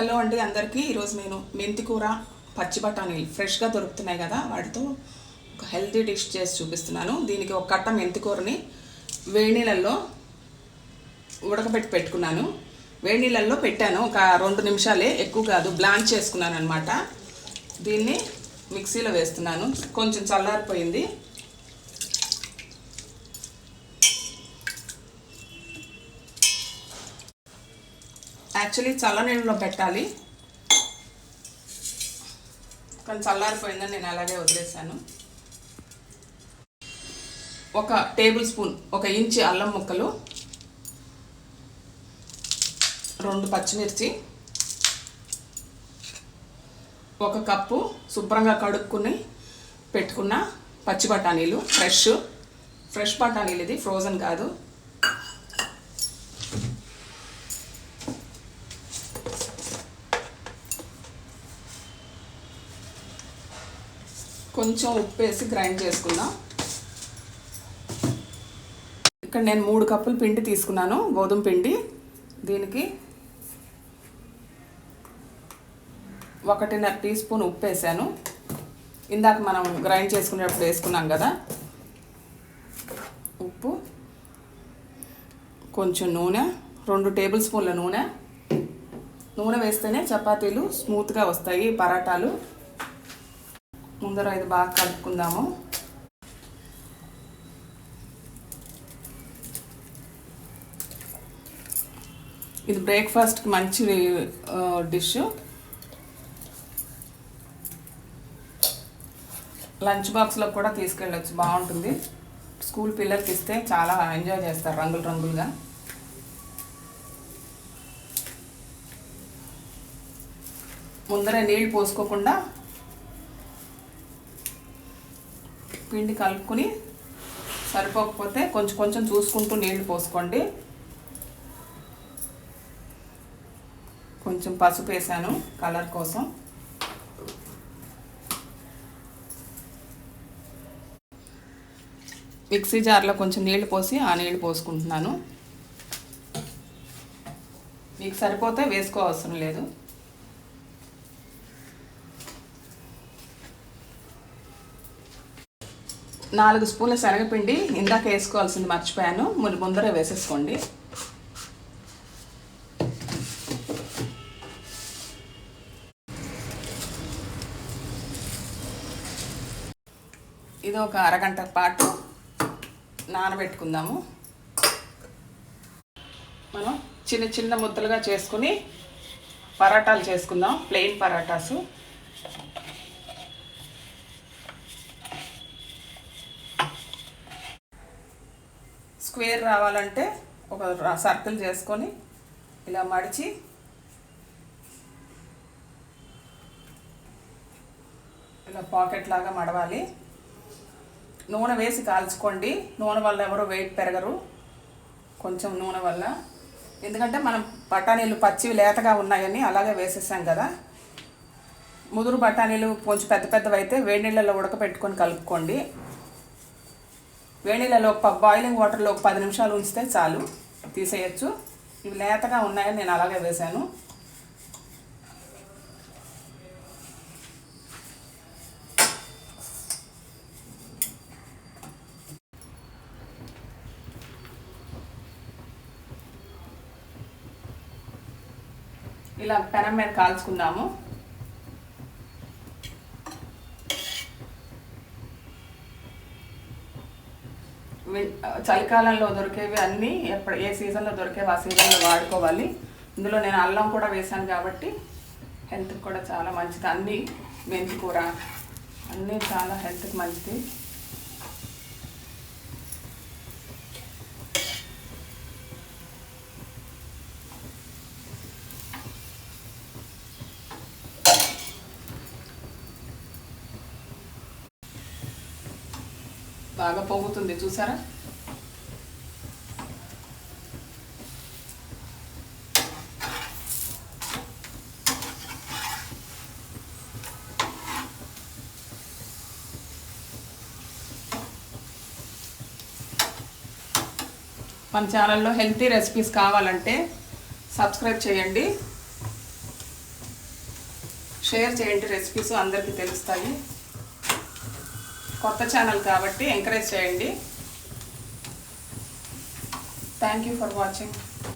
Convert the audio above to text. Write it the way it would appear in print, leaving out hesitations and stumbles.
Hello అండి అందరికీ. ఈరోజు నేను మెంతి కూర పచ్చి బఠానీలు ఫ్రెష్గా దొరుకుతున్నాయి కదా, వాటితో ఒక హెల్తీ డిష్ చేసి చూపిస్తున్నాను. దీనికి ఒక కట్ట మెంతి కూరని వేడి నీళ్ళల్లో ఉడకబెట్టి పెట్టుకున్నాను. వేడి నీళ్ళల్లో పెట్టాను, ఒక 2 నిమిషాలే, ఎక్కువ కాదు. బ్లాంచ్ చేసుకున్నాను అనమాట. దీన్ని మిక్సీలో వేస్తున్నాను. కొంచెం చల్లారిపోయింది. యాక్చువల్లీ చల్లనీళ్ళలో పెట్టాలి, కానీ చల్లారిపోయిందని నేను అలాగే వదిలేసాను. 1 టేబుల్ స్పూన్, 1 ఇంచు అల్లం ముక్కలు, 2 పచ్చిమిర్చి, 1 కప్పు శుభ్రంగా కడుక్కుని పెట్టుకున్న పచ్చి బఠానీలు, ఫ్రెష్ బఠానీలు, ఇది ఫ్రోజన్ కాదు. కొంచెం ఉప్పు వేసి గ్రైండ్ చేసుకుందాం. ఇక్కడ నేను 3 కప్పులు పిండి తీసుకున్నాను, గోధుమ పిండి. దీనికి 1.5 టీ స్పూన్ ఉప్పు వేసాను. ఇందాక మనం గ్రైండ్ చేసుకునేటప్పుడు వేసుకున్నాం కదా ఉప్పు. కొంచెం నూనె, 2 టేబుల్ స్పూన్ల నూనె వేస్తేనే చపాతీలు స్మూత్గా వస్తాయి, పరాటాలు. ముందర ఇది బాగా కలుపుకుందాము. ఇది బ్రేక్ఫాస్ట్కి మంచి డిష్. లంచ్ బాక్స్లో కూడా తీసుకెళ్ళచ్చు, బాగుంటుంది. స్కూల్ పిల్లలకి ఇస్తే చాలా ఎంజాయ్ చేస్తారు, రంగులుగా. ముందరే నీళ్ళు పోసుకోకుండా పిండి కలుపుకుని, సరిపోకపోతే కొంచెం చూసుకుంటూ నీళ్లు పోసుకోండి. కొంచెం పసుపు వేసాను కలర్ కోసం. మిక్సీ జార్లో కొంచెం నీళ్లు పోసి ఆ నీళ్లు పోసుకుంటున్నాను. మీకు సరిపోతే వేసుకోవసరం లేదు. 4 స్పూన్ల శనగపిండి ఇందాక వేసుకోవాల్సింది మర్చిపోయాను, ముందరే వేసేసుకోండి. ఇది ఒక అరగంట పాటు నానబెట్టుకుందాము. మనం చిన్న ముద్దలుగా చేసుకుని పరాటాలు చేసుకుందాం, ప్లెయిన్ పరాటాసు. స్క్వేర్ రావాలంటే ఒక సర్కిల్ చేసుకొని ఇలా మడిచి ఇలా పాకెట్ లాగా మడవాలి. నూనె వేసి కాల్చుకోండి. నూనె వల్ల ఎవరు వెయిట్ పెరగరు, కొంచెం నూనె వల్ల. ఎందుకంటే మనం బఠానీలు పచ్చివి లేతగా ఉన్నాయని అలాగే వేసేసాం కదా. ముదురు బఠానీలు కొంచెం పెద్దవి అయితే వేడి నీళ్ళలో ఉడకపెట్టుకొని కలుపుకోండి. వేడి నీళ్ళలో బాయిలింగ్ వాటర్లో ఒక 10 నిమిషాలు ఉంచితే చాలు, తీసేయచ్చు. ఇవి లేతగా ఉన్నాయని నేను అలాగే వేసాను. ఇలా పెనం మీద కాల్చుకుందాము. చలికాలంలో దొరికేవి అన్నీ ఏ సీజన్లో దొరికేవి ఆ సీజన్లో వాడుకోవాలి. ఇందులో నేను అల్లం కూడా వేసాను కాబట్టి హెల్త్కి కూడా చాలా మంచిది. అన్నీ మెంతి కూర అన్నీ చాలా హెల్త్కి మంచిది. బాగా పొంగుతుంది, చూసారా? మన ఛానల్లో హెల్తీ రెసిపీస్ కావాలంటే సబ్స్క్రైబ్ చేయండి. షేర్ చేయండి, రెసిపీస్ అందరికీ తెలుస్తాయి. కొత్త ఛానల్ కాబట్టి ఎంకరేజ్ చేయండి. Thank you for watching.